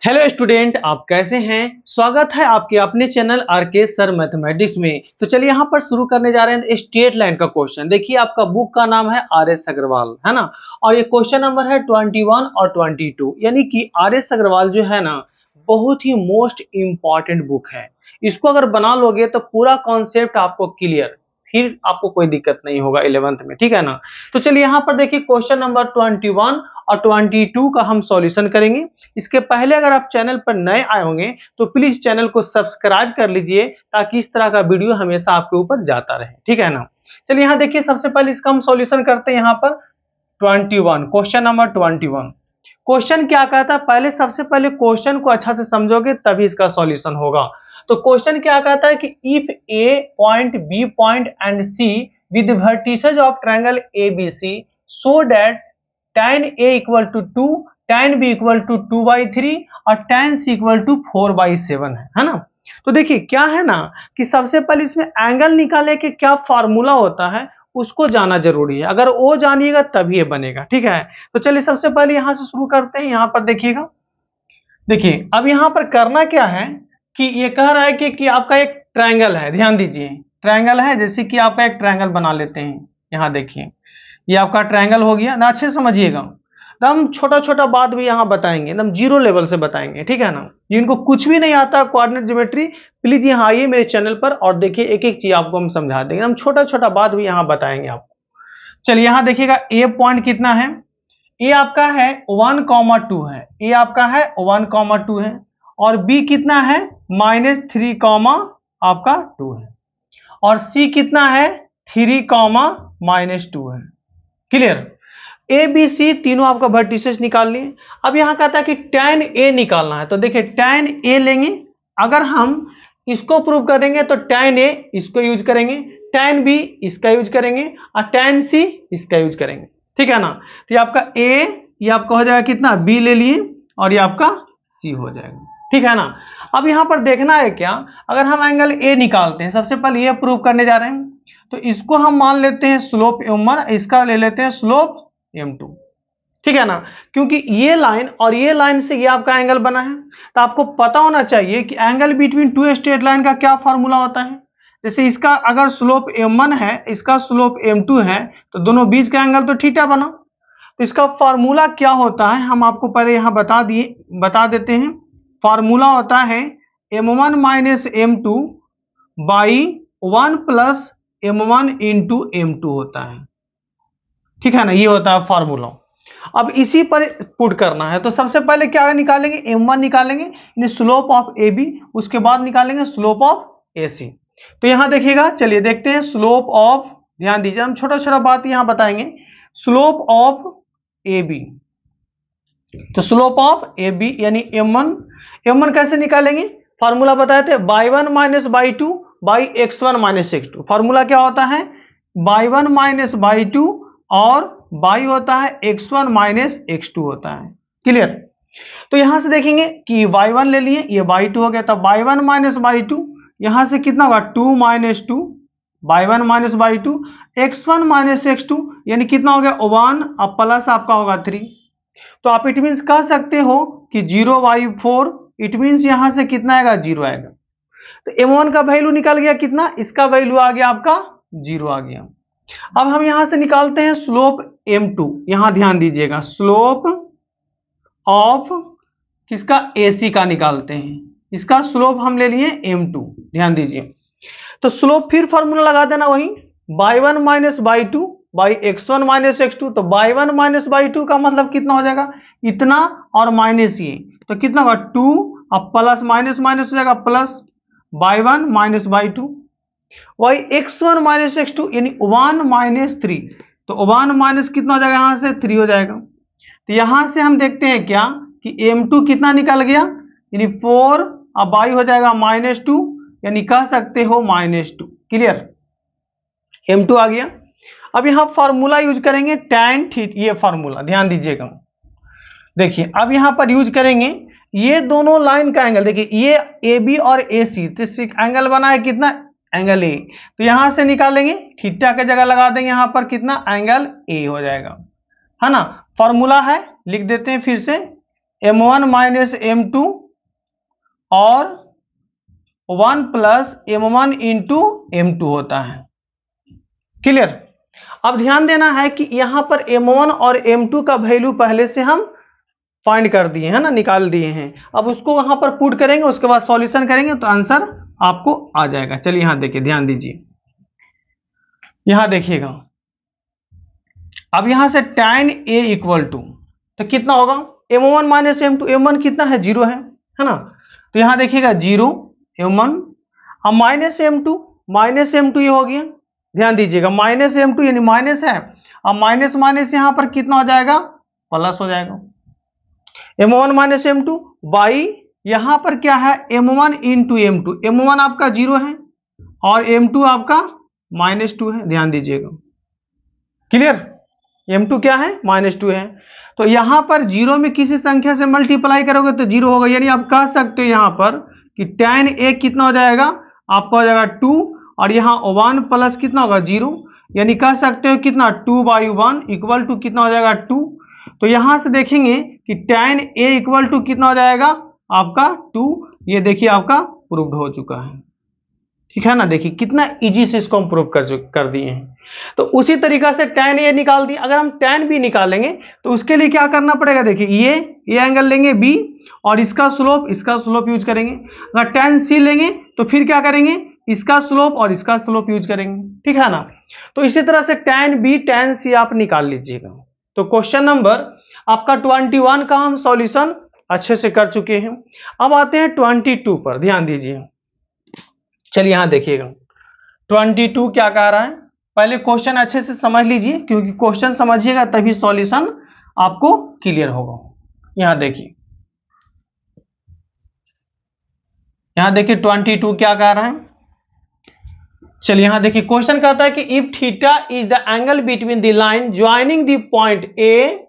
Hello student, आप कैसे हैं। स्वागत है आपके अपने चैनल आरके सर मैथमेटिक्स में। तो चलिए यहाँ पर शुरू करने जा रहे हैं स्ट्रेट लाइन का क्वेश्चन। देखिए आपका बुक का नाम है आर.एस. अग्रवाल, है ना। और ये क्वेश्चन नंबर है 21 और 22, यानी कि आर.एस. अग्रवाल जो है ना, बहुत ही मोस्ट इम्पॉर्टेंट बुक है। इसको अगर बना लोगे तो पूरा कॉन्सेप्ट आपको क्लियर, फिर आपको कोई दिक्कत नहीं होगा 11th में, ठीक है ना। तो चलिए यहाँ पर देखिए क्वेश्चन नंबर 21 और 22 का हम सॉल्यूशन करेंगे। इसके पहले अगर आप चैनल पर नए आए होंगे तो प्लीज चैनल को सब्सक्राइब कर लीजिए, ताकि इस तरह का वीडियो हमेशा आपके ऊपर जाता रहे, ठीक है ना। चलिए यहाँ देखिए, सबसे पहले इसका हम सॉल्यूशन करते हैं। यहाँ पर 21 क्वेश्चन नंबर 21 क्वेश्चन क्या कहता है, पहले सबसे पहले क्वेश्चन को अच्छा से समझोगे तभी इसका सॉल्यूशन होगा। तो क्वेश्चन क्या कहता है कि if A point, B point and C with vertices of triangle ABC so that tan A equal to 2, tan B equal to 2/3 और tan C इक्वल टू 4/7 है ना। तो देखिए क्या है ना कि सबसे पहले इसमें एंगल निकाले के क्या फार्मूला होता है उसको जाना जरूरी है। अगर वो जानिएगा तभी ये बनेगा, ठीक है। तो चलिए सबसे पहले यहां से शुरू करते हैं। यहां पर देखिएगा, देखिए अब यहां पर करना क्या है कि ये कह रहा है कि आपका एक ट्रायंगल है। ध्यान दीजिए, ट्रायंगल है, जैसे कि आपका एक ट्रायंगल बना लेते हैं। यहां देखिए ये आपका ट्रायंगल हो गया ना, अच्छे से समझिएगा। तो हम छोटा छोटा बात भी यहाँ बताएंगे, एकदम जीरो लेवल से बताएंगे, ठीक है ना। जिनको कुछ भी नहीं आता कोऑर्डिनेट ज्योमेट्री, प्लीज यहाँ आइए मेरे चैनल पर और देखिए, एक एक चीज आपको हम समझा देंगे। हम छोटा छोटा बात भी यहाँ बताएंगे आपको। चलिए यहाँ देखिएगा, ए पॉइंट कितना है, ए आपका है 1,2 है, ए आपका है 1,2 है। और बी कितना है -3, आपका 2 है। और सी कितना है 3, -2 है। क्लियर। ए बी सी तीनों आपका वर्टिसेस निकाल लिए। अब यहां कहता है कि tan ए निकालना है। तो देखिए tan ए लेंगे, अगर हम इसको प्रूव करेंगे तो tan ए इसको यूज करेंगे, tan बी इसका यूज करेंगे और tan सी इसका यूज करेंगे, ठीक है ना। तो ये आपका ए, ये आपका हो जाएगा कितना, बी ले लिए और ये आपका सी हो जाएगा, ठीक है ना। अब यहां पर देखना है क्या, अगर हम एंगल ए निकालते हैं, सबसे पहले ये प्रूव करने जा रहे हैं। तो इसको हम मान लेते हैं स्लोप m1, इसका ले लेते हैं स्लोप m2, ठीक है ना। क्योंकि ये लाइन और ये लाइन से ये आपका एंगल बना है, तो आपको पता होना चाहिए कि angle between two straight line का क्या फॉर्मूला होता है। जैसे इसका अगर स्लोप m1 है, इसका स्लोप m2 है, तो दोनों बीच का एंगल तो थीटा बना। तो इसका फॉर्मूला क्या होता है हम आपको पहले यहां बता देते हैं। फॉर्मूला होता है m1 minus m2 by 1 plus m1 into m2 होता है, ठीक है ना। ये होता है फॉर्मूला। अब इसी पर पुट करना है, तो सबसे पहले क्या निकालेंगे, m1 निकालेंगे स्लोप ऑफ ab, उसके बाद निकालेंगे स्लोप ऑफ ac। तो यहां देखिएगा, चलिए देखते हैं स्लोप ऑफ, ध्यान दीजिए हम छोटा छोटा बात यहां बताएंगे। स्लोप ऑफ ab, तो स्लोप ऑफ ab यानी m1 कैसे निकालेंगे, फॉर्मूला बताए थे y1 minus y2 by x1 minus x2। Formula क्या होता है, y1 माइनस y2 और y होता है x1 माइनस x2 होता है। क्लियर। तो यहां से देखेंगे कि y1 ले लिए, ये y2 हो गया, तब y1 माइनस y2 यहां से कितना होगा 2 minus 2, y1 minus y2 x1 minus x2 यानी कितना हो गया 1, अब प्लस आपका होगा 3। तो आप इट मीन्स कह सकते हो कि 0/4, इट मीन्स यहां से कितना आएगा 0 आएगा। तो m1 का वैल्यू निकल गया कितना, इसका वैल्यू आ गया आपका 0 आ गया। अब हम यहां से निकालते हैं स्लोप m2, यहां ध्यान दीजिएगा स्लोप ऑफ किसका, AC का निकालते हैं। इसका स्लोप हम ले लिए m2, ध्यान दीजिए। तो स्लोप फिर फॉर्मूला लगा देना वही, y1 minus y2 by x1 minus x2। तो y1 माइनस y2 का मतलब कितना हो जाएगा, इतना और माइनस ये, तो कितना होगा 2, अब प्लस माइनस माइनस हो जाएगा प्लस y1 माइनस y2 वही x1 माइनस x2 यानी 1 माइनस 3। तो 1 माइनस कितना हो जाएगा, यहां से 3 हो जाएगा। तो यहां से हम देखते हैं क्या कि m2 कितना निकल गया, यानी 4, अब y हो जाएगा -2, यानी कह सकते हो -2। क्लियर, m2 आ गया। अब यहां फॉर्मूला यूज करेंगे tan थीटा, ये फॉर्मूला ध्यान दीजिएगा। देखिए अब यहां पर यूज करेंगे ये दोनों लाइन का एंगल, देखिए ये AB और AC, तो एंगल बना है कितना, एंगल ए। तो यहां से निकालेंगे थीटा की जगह लगा देंगे यहां पर कितना, एंगल ए हो जाएगा, है ना। फॉर्मूला है, लिख देते हैं फिर से m1 माइनस m2 और 1 प्लस m1 इंटू m2 होता है। क्लियर। अब ध्यान देना है कि यहां पर m1 और m2 का वैल्यू पहले से हम फाइंड कर दिए हैं ना, निकाल दिए हैं। अब उसको वहां पर पुट करेंगे, उसके बाद सॉल्यूशन करेंगे तो आंसर आपको आ जाएगा। चलिए यहां देखिए, ध्यान दीजिए, यहां देखिएगा। अब यहां से tan a इक्वल टू, तो कितना होगा m1 माइनस m2, m1 कितना है, 0 है ना। तो यहां देखिएगा 0 m1, अब माइनस m2 ये हो गया। ध्यान दीजिएगा माइनस m2 यानी माइनस है, अब माइनस माइनस यहां पर कितना हो जाएगा, प्लस हो जाएगा। m1 माइनस m2 बाई यहां पर क्या है m1 इंटू m2, m1 आपका 0 है और m2 आपका -2 है। ध्यान दीजिएगा, क्लियर। m2 क्या है, -2 है। तो यहां पर 0 में किसी संख्या से मल्टीप्लाई करोगे तो 0 होगा, यानी आप कह सकते हो यहां पर कि tan a कितना हो जाएगा, आपका हो जाएगा 2 और यहां 1 प्लस कितना होगा 0, यानी कह सकते हो कितना 2/1 इक्वल टू कितना हो जाएगा 2। तो यहां से देखेंगे कि tan a इक्वल टू कितना हो जाएगा आपका 2। ये देखिए आपका प्रूव्ड हो चुका है, ठीक है ना। देखिए कितना इजी से इसको हम प्रूव कर दिए हैं। तो उसी तरीका से tan a निकाल दिए। अगर हम tan b निकालेंगे तो उसके लिए क्या करना पड़ेगा, देखिए ये एंगल लेंगे b और इसका स्लोप यूज करेंगे। अगर tan c लेंगे तो फिर क्या करेंगे, इसका स्लोप और इसका स्लोप यूज करेंगे, ठीक है ना। तो इसी तरह से tan b tan c आप निकाल लीजिएगा। तो क्वेश्चन नंबर आपका 21 का हम सॉल्यूशन अच्छे से कर चुके हैं। अब आते हैं 22 पर, ध्यान दीजिए। चलिए यहां देखिएगा 22 क्या कह रहा है। पहले क्वेश्चन अच्छे से समझ लीजिए, क्योंकि क्वेश्चन समझिएगा तभी सॉल्यूशन आपको क्लियर होगा। यहां देखिए, 22 क्या कह रहा है। चलिए यहां देखिए, क्वेश्चन कहता है कि if theta is the angle between the line joining the point A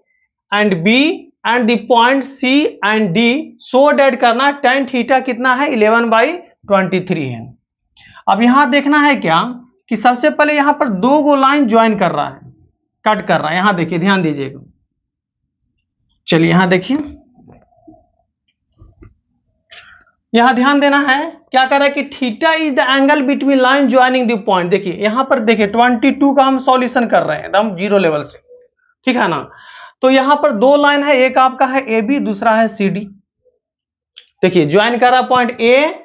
and B and the point C and D, so that करना tan थीटा कितना है 11/23 है। अब यहां देखना है क्या कि सबसे पहले यहां पर दो गो लाइन ज्वाइन कर रहा है, कट कर रहा है। यहां देखिए, ध्यान दीजिएगा। चलिए यहां देखिए, यहां ध्यान देना है, क्या कर रहा है कि theta is the angle between line joining the point. देखिए यहां पर देखिए 22 का हम सॉल्यूशन कर रहे हैं एकदम 0 लेवल से, ठीक है ना। तो यहां पर दो लाइन है, एक आपका है ए बी, दूसरा है सी डी। देखिए ज्वाइन कर रहा पॉइंट ए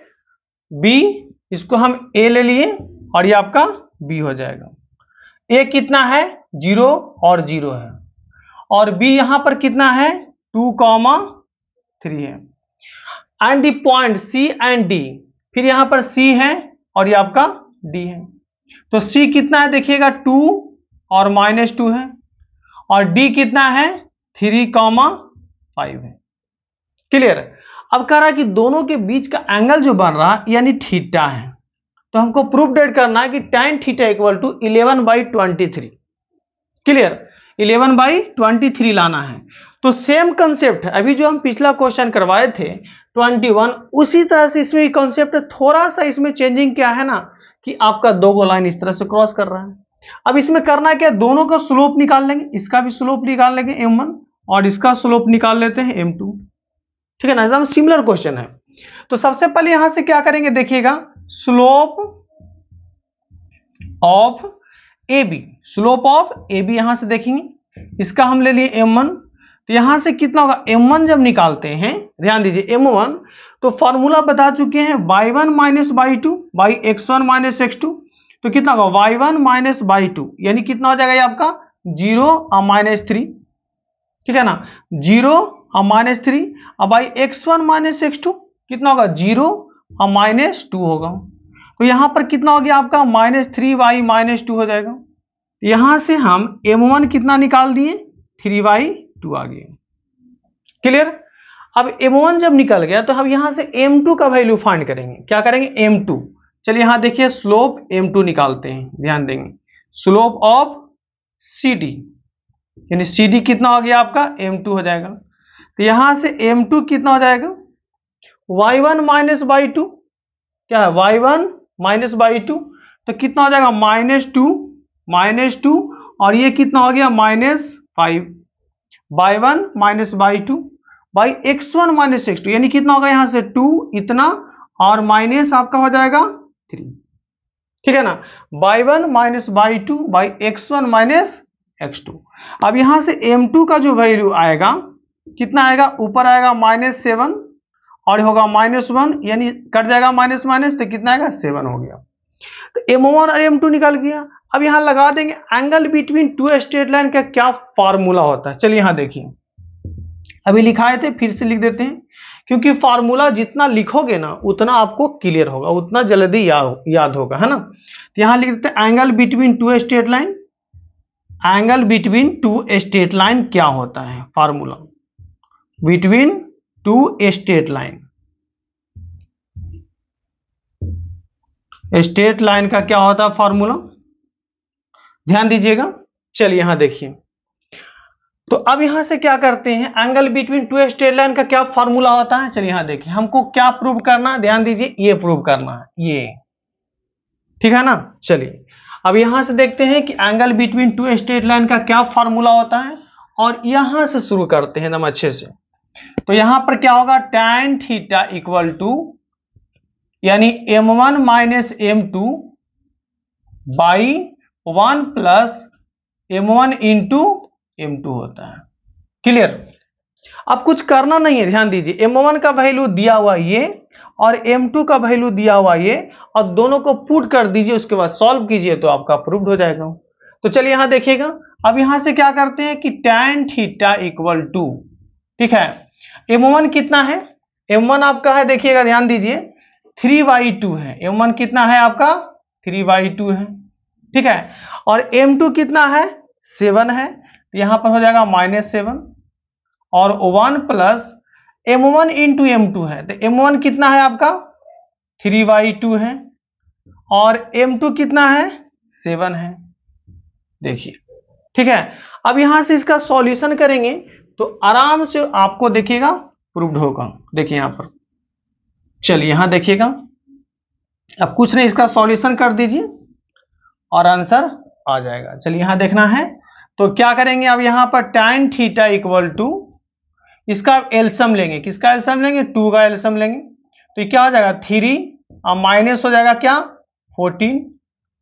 बी, इसको हम ए ले लिए और ये आपका बी हो जाएगा। ए कितना है 0 और 0 है, और बी यहां पर कितना है 2,3 है। And the point C and D, फिर यहां पर सी है और ये आपका डी है। तो सी कितना है देखिएगा 2 और -2 है, और डी कितना है 3,5 है। क्लियर। अब कह रहा है कि दोनों के बीच का एंगल जो बन रहा है यानी थीटा है, तो हमको प्रूफ डेट करना है कि tan theta equal to 11/23। Clear, 11/23 लाना है। तो सेम कंसेप्ट है, अभी जो हम पिछला क्वेश्चन करवाए थे 21, उसी तरह से इसमें कंसेप्ट थोड़ा सा इसमें चेंजिंग क्या है ना, कि आपका दो गो लाइन इस तरह से क्रॉस कर रहा है। अब इसमें करना है क्या, दोनों का स्लोप निकाल लेंगे, इसका भी स्लोप निकाल लेंगे m1 और इसका स्लोप निकाल लेते हैं m2, ठीक है ना। एकदम सिमिलर क्वेश्चन है। तो सबसे पहले यहां से क्या करेंगे, देखिएगा slope of A B, slope of A B यहां से देखेंगे, इसका हम ले लिए m1। तो यहां से कितना होगा, m1 जब निकालते हैं, ध्यान दीजिए m1, तो फॉर्मूला बता चुके हैं y1 minus y2 by x1 minus x2। तो कितना होगा y1 माइनस y2, यानी कितना हो जाएगा ये आपका 0 और -3, ठीक है ना, 0 और -3। अब बाई x1 माइनस x2 कितना होगा 0 और -2 होगा। तो यहां पर कितना हो गया आपका -3/-2 हो जाएगा। यहां से हम m1 कितना निकाल दिए 3/2 आ गया। क्लियर। अब m1 जब निकल गया तो हम यहां से m2 का वैल्यू फाइंड करेंगे। क्या करेंगे m2, चलिए यहां देखिए स्लोप m2 निकालते हैं, ध्यान देंगे स्लोप ऑफ CD, यानी CD कितना हो गया आपका m2 हो जाएगा। तो यहां से m2 कितना हो जाएगा y1 माइनस y2, क्या है y1 माइनस y2, तो कितना हो जाएगा -2 और ये कितना हो गया -5, y1 minus y2 by x1 minus x2, यानी कितना होगा यहां से 2 इतना और माइनस आपका हो जाएगा 3, ठीक है ना, y1 minus y2 by x1 minus x2। अब यहां से m2 का जो वैल्यू आएगा कितना आएगा, ऊपर आएगा -7 और होगा -1, यानी कट जाएगा माइनस माइनस, तो कितना आएगा 7 हो गया। तो m1 और m2 निकल गया। अब यहां लगा देंगे angle between two straight line का क्या फार्मूला होता है। चलिए यहां देखिए, अभी लिखाए थे फिर से लिख देते हैं, क्योंकि फार्मूला जितना लिखोगे ना उतना आपको क्लियर होगा, उतना जल्दी याद होगा, है ना। तो यहां लिख देते हैं angle between two straight line, angle between two straight line क्या होता है, formula between two straight line, straight line का क्या होता है फार्मूला, ध्यान दीजिएगा। चलिए यहां देखिए, तो अब यहां से क्या करते हैं, angle between two straight line का क्या फार्मूला होता है। चलिए यहां देखिए, हमको क्या प्रूव करना है, ध्यान दीजिए, ये प्रूव करना है, ये ठीक है ना। चलिए अब यहां से देखते हैं कि angle between two straight line का क्या फार्मूला होता है, और यहां से शुरू करते हैं एकदम अच्छे से। तो यहां पर क्या होगा, tan थीटा इक्वल टू, यानी m1 minus m2 by 1 plus m1 into m2 होता है। क्लियर। अब कुछ करना नहीं है, ध्यान दीजिए, m1 का वैल्यू दिया हुआ ये और m2 का वैल्यू दिया हुआ ये, और दोनों को पुट कर दीजिए, उसके बाद सॉल्व कीजिए तो आपका प्रूव्ड हो जाएगा। तो चलिए यहां देखिएगा, अब यहां से क्या करते हैं कि tan थीटा इक्वल टू, ठीक है, m1 कितना है, m1 आपका है, देखिएगा ध्यान दीजिए 3/2 है, m1 कितना है आपका 3/2 है, ठीक है, और m2 कितना है 7 है, तो यहां पर हो जाएगा -7 और 1 प्लस m1 इंटू m2 है, तो m1 कितना है आपका 3/2 है और m2 कितना है 7 है, देखिए, ठीक है। अब यहां से इसका सॉल्यूशन करेंगे तो आराम से आपको देखिएगा प्रूव्ड होगा। देखिए यहां पर, चलिए यहां देखिएगा, अब कुछ नहीं, इसका सॉल्यूशन कर दीजिए और आंसर आ जाएगा। चलिए यहां देखना है, तो क्या करेंगे, अब यहां पर tan थीटा इक्वल टू, इसका एलसीएम लेंगे, किसका एलसीएम लेंगे, 2 का एलसीएम लेंगे, तो ये क्या हो जाएगा 3 और माइनस हो जाएगा क्या 14।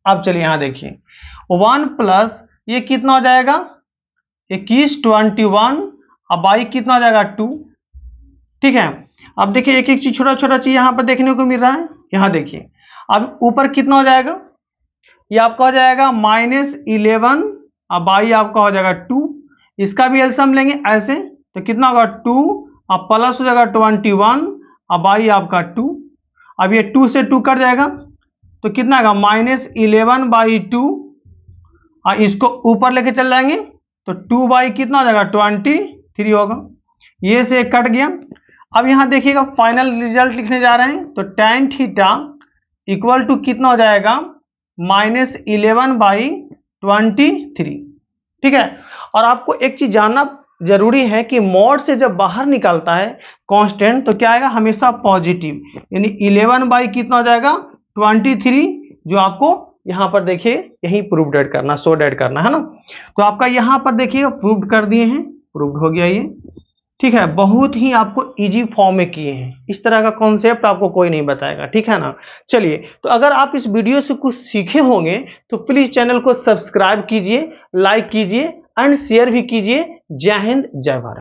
अब चलिए यहां देखिए 1 प्लस ये कितना हो जाएगा 21 21 और बाई कितना हो जाएगा 2, ठीक है। अब देखिए एक एक चीज, छोटा छोटा चीज यहां पर देखने को मिल रहा है। यहां देखिए अब ऊपर कितना हो जाएगा, ये आपका हो जाएगा -11 और बाई आपका हो जाएगा 2, इसका भी एलसीएम लेंगे ऐसे, तो कितना होगा 2 और प्लस हो जाएगा 21 और बाई आपका 2। अब ये 2 से 2 कट जाएगा तो कितना आएगा -11/2, और इसको ऊपर लेके चल जाएंगे तो 2 बाई कितना हो जाएगा 23 होगा, ये से कट गया। अब यहां देखिएगा फाइनल रिजल्ट लिखने जा रहे हैं, तो tan थीटा इक्वल टू कितना हो जाएगा -11/23, ठीक है। और आपको एक चीज जानना जरूरी है कि मॉड से जब बाहर निकलता है कांस्टेंट तो क्या आएगा, हमेशा पॉजिटिव, यानी 11 बाई कितना हो जाएगा 23, जो आपको यहां पर देखिए यही प्रूव्ड ऐड करना, शो ऐड करना है ना। तो आपका यहां पर देखिए प्रूव्ड कर दिए हैं, प्रूव्ड हो गया ये, ठीक है। बहुत ही आपको इजी फॉर्म में किए हैं, इस तरह का कॉन्सेप्ट आपको कोई नहीं बताएगा, ठीक है ना। चलिए, तो अगर आप इस वीडियो से कुछ सीखे होंगे तो प्लीज चैनल को सब्सक्राइब कीजिए, लाइक कीजिए एंड शेयर भी कीजिए। जय हिंद, जय भारत।